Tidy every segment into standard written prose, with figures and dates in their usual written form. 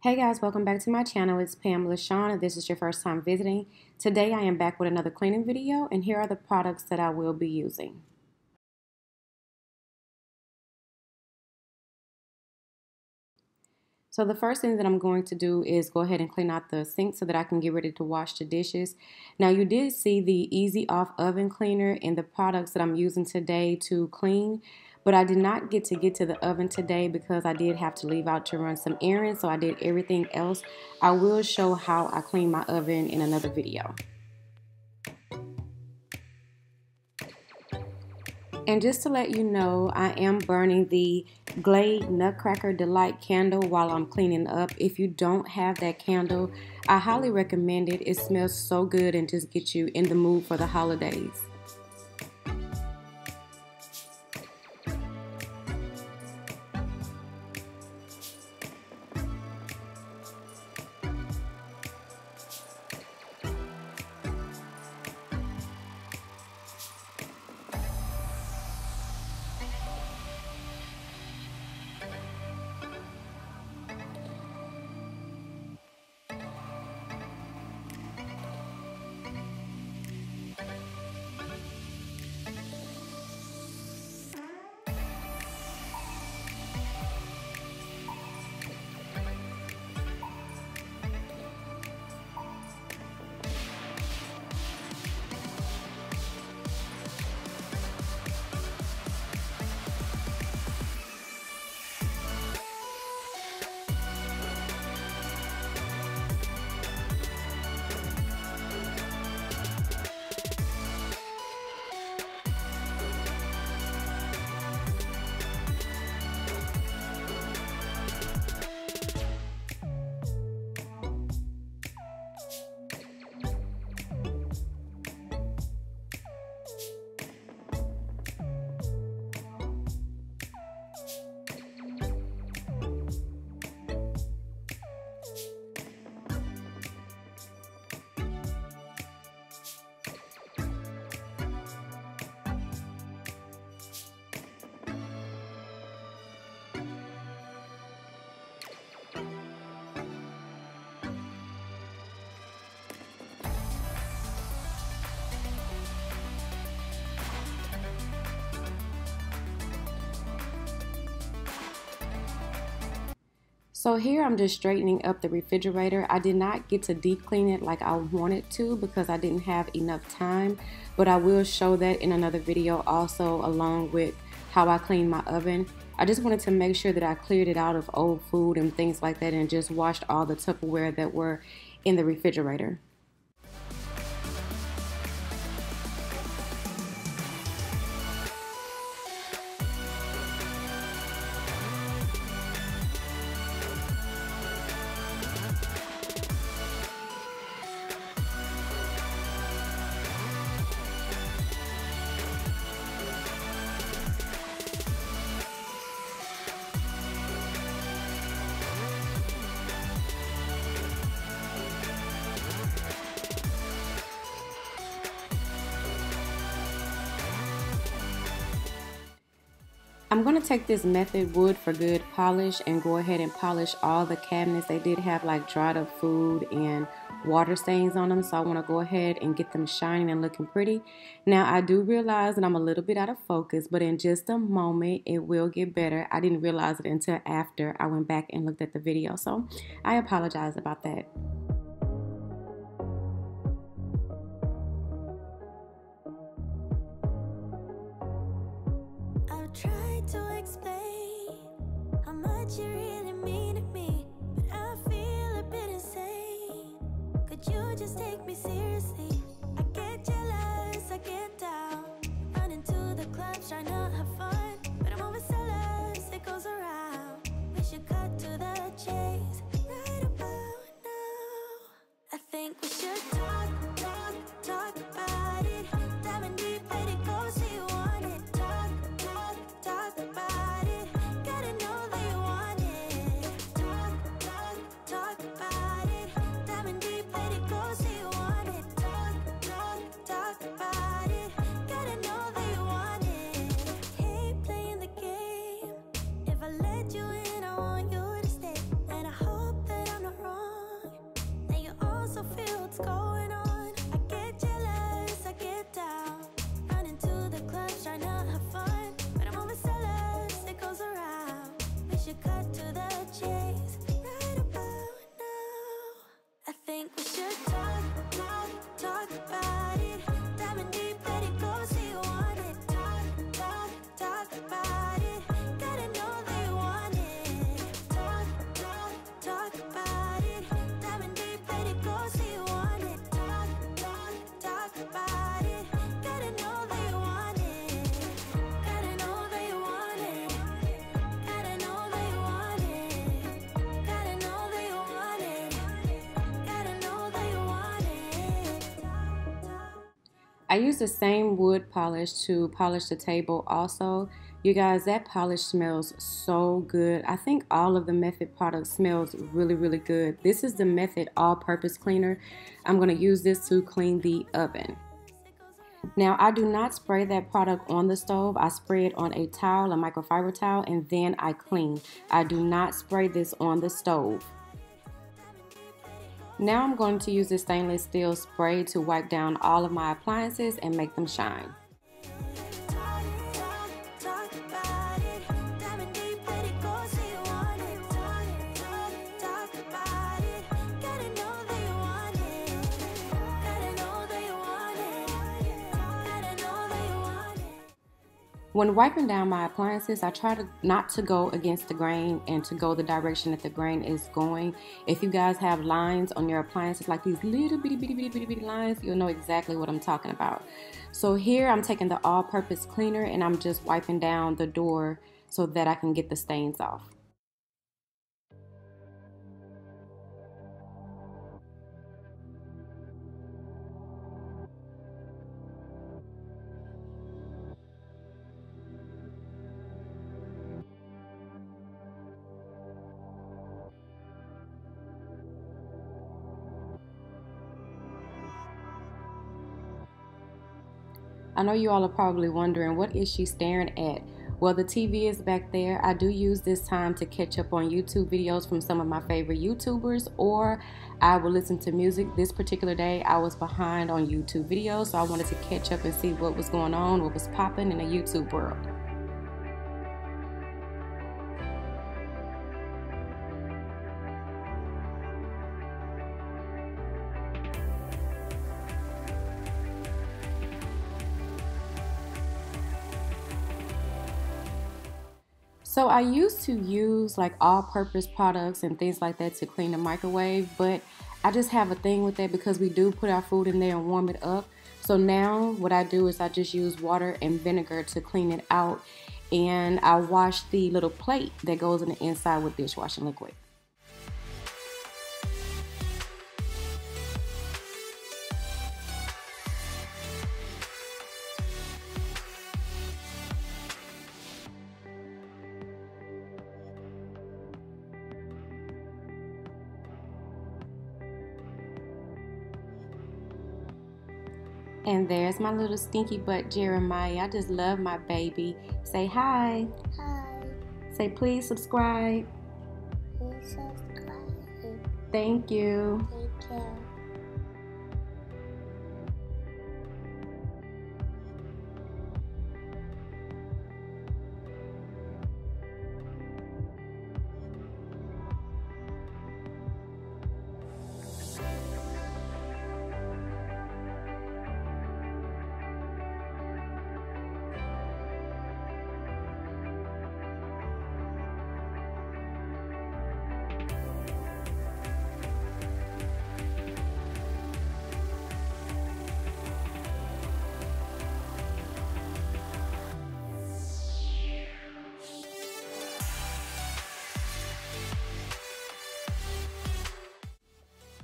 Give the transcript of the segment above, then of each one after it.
Hey guys, welcome back to my channel. It's PamLashawn if this is your first time visiting. Today I am back with another cleaning video, and here are the products that I will be using. So the first thing that I'm going to do is go ahead and clean out the sink so that I can get ready to wash the dishes. Now you did see the Easy Off Oven Cleaner and the products that I'm using today to clean, but I did not get to the oven today because I did have to leave out to run some errands, so I did everything else. I will show how I clean my oven in another video. And just to let you know, I am burning the Glade Nutcracker Delight candle while I'm cleaning up. If you don't have that candle, I highly recommend it. It smells so good and just gets you in the mood for the holidays. So here I'm just straightening up the refrigerator. I did not get to deep clean it like I wanted to because I didn't have enough time, but I will show that in another video also, along with how I clean my oven. I just wanted to make sure that I cleared it out of old food and things like that and just washed all the Tupperware that were in the refrigerator. I'm going to take this Method Wood for Good polish and go ahead and polish all the cabinets. They did have like dried up food and water stains on them, so I want to go ahead and get them shining and looking pretty. Now I do realize that I'm a little bit out of focus, but in just a moment it will get better. I didn't realize it until after I went back and looked at the video, so I apologize about that. Try to explain how much you really mean to me, but I feel a bit insane. Could you just take me seriously? I get jealous, I get down, running to the clubs trying to have fun, but I'm always jealous, it goes around. We should cut to the chase right about now. I think we should talk about it. Diving deep, let it go, see you want it. Talk about it. Gotta know that you want it. Talk about it. Diving deep, let it go, see you want it. Talk about it. Gotta know that you want it. Hate playing the game. If I let you in, I want you to going on. I get jealous, I get down. Running to the clubs, trying to have fun. But I'm overzealous, it goes around. We should cut to the chase right about now. I think we should talk about it. Diving deep, let it go, so you want it. Talk about it. Gotta know that you want it. Talk about it. Diving deep, let it go, so you want it. Talk about it. Gotta know that you want it. Gotta know that you want it. Gotta know that you want it. Gotta know that you want it. Gotta know that you want it. I use the same wood polish to polish the table also. You guys, that polish smells so good. I think all of the Method products smells really good. This is the Method all-purpose cleaner. I'm going to use this to clean the oven. Now, I do not spray that product on the stove. I spray it on a towel, a microfiber towel, and then I clean. I do not spray this on the stove. Now I'm going to use this stainless steel spray to wipe down all of my appliances and make them shine. Talk about it. Diving deep, let it go, so you want it. Talk about it. Gotta know that you want it. Gotta know that you want it. Gotta know that you want it. When wiping down my appliances, I try not to go against the grain and to go the direction that the grain is going. If you guys have lines on your appliances, like these little bitty lines, you'll know exactly what I'm talking about. So here I'm taking the all-purpose cleaner and I'm just wiping down the door so that I can get the stains off. I know you all are probably wondering, what is she staring at? Well, the TV is back there. I do use this time to catch up on YouTube videos from some of my favorite YouTubers, or I will listen to music. This particular day, I was behind on YouTube videos, so I wanted to catch up and see what was going on, what was popping in the YouTube world. So I used to use like all-purpose products and things like that to clean the microwave, but I just have a thing with that because we do put our food in there and warm it up. So now what I do is I just use water and vinegar to clean it out, and I wash the little plate that goes in the inside with dishwashing liquid. And there's my little stinky butt Jeremiah. I just love my baby. Say hi. Hi, Say please subscribe. please subscribe. Thank you. Take care.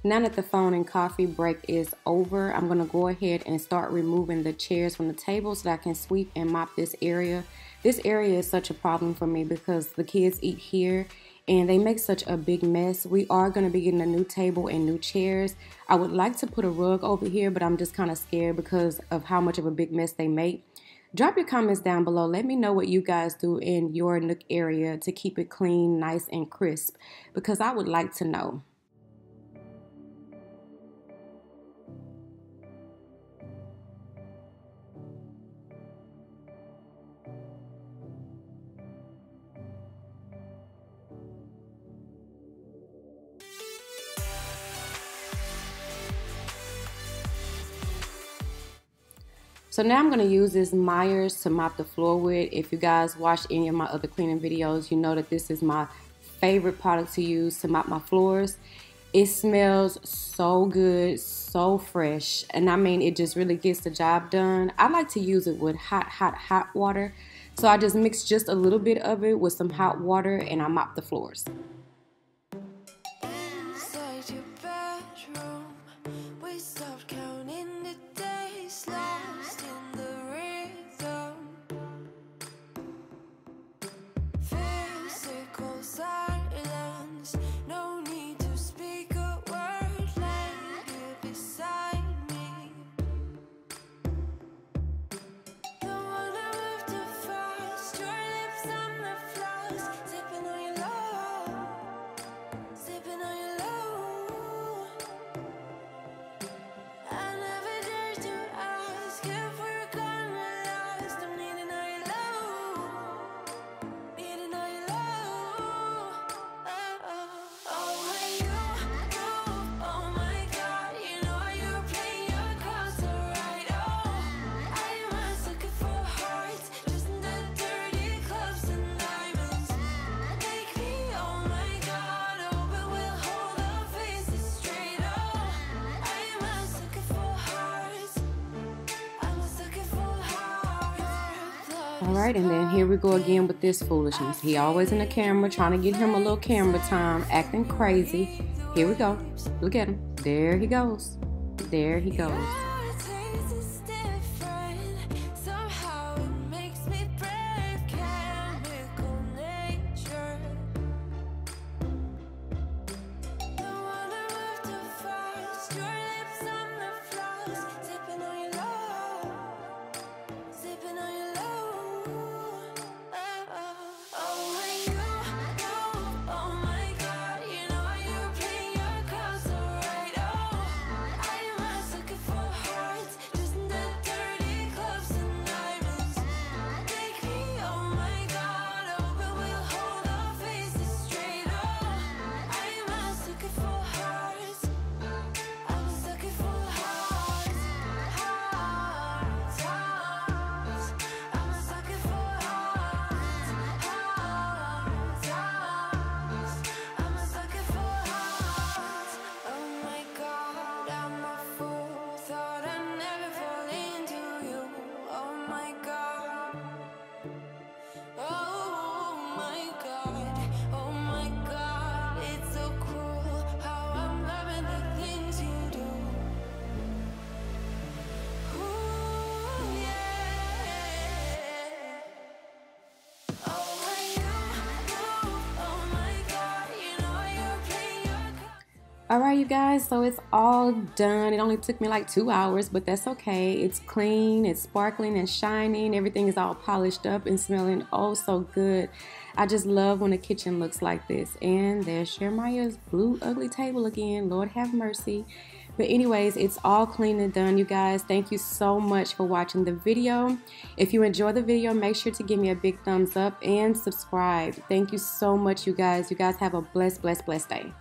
Now that the phone and coffee break is over, I'm going to go ahead and start removing the chairs from the table so that I can sweep and mop this area. This area is such a problem for me because the kids eat here and they make such a big mess. We are going to be getting a new table and new chairs. I would like to put a rug over here, but I'm just kind of scared because of how much of a big mess they make. Drop your comments down below. Let me know what you guys do in your Nook area to keep it clean, nice, and crisp, because I would like to know. So now I'm going to use this Myers to mop the floor with. If you guys watched any of my other cleaning videos, you know that this is my favorite product to use to mop my floors. It smells so good, so fresh, and I mean it just really gets the job done. I like to use it with hot water. So I just mix just a little bit of it with some hot water and I mop the floors. Inside your bedroom, we stopped counting the days, lost in the rhythm. Physical silence, no need to speak a word, laying here beside me. Don't wanna move too fast, your lips on the floors, sipping on your love, sipping on your love. I never dare to ask if we're gonna last. I'm needing all your love, needing all your love. Oh, when you, oh my God, you know you're playing your cards so right. Oh, I'm a sucker for hearts, just in the dirty clubs and diamonds. Make me, oh my God, open, we'll hold our faces straight. Oh, I'm a sucker for hearts, I'm a sucker for hearts. Alright, and then here we go again with this foolishness. He always in the camera, trying to get him a little camera time, acting crazy. Here we go. Look at him. There he goes. There he goes. Your taste is different, somehow it makes me brave, chemical nature. Don't wanna move too fast, your lips on the floors, sipping on your love, sipping on your love. Oh, when you, oh my God, you know you're playing your cards so right. Oh, I'm a sucker for hearts, just in the dirty clubs and diamonds. Make me, oh my God, open, we'll hold our faces straight. Oh, I'm a sucker for hearts, I'm a sucker for hearts, hearts, hearts. I'm a sucker for hearts, hearts, hearts. I'm a sucker for hearts. Oh my God, I'm a fool. Thought I'd never fall into you. Oh my God. Oh my God. Oh my God. It's so cruel how I'm loving the things you do. Ooh, yeah. Oh, when you, oh my God, you know you're playing your cards. Alright, you guys, so it's all done. It only took me like 2 hours, but that's okay. It's clean, it's sparkling and shining. Everything is all polished up and smelling oh so good. I just love when a kitchen looks like this. And there's Jeremiah's blue ugly table again. Lord have mercy. But anyways, it's all clean and done, you guys. Thank you so much for watching the video. If you enjoy the video, make sure to give me a big thumbs up and subscribe. Thank you so much, you guys. You guys have a blessed day.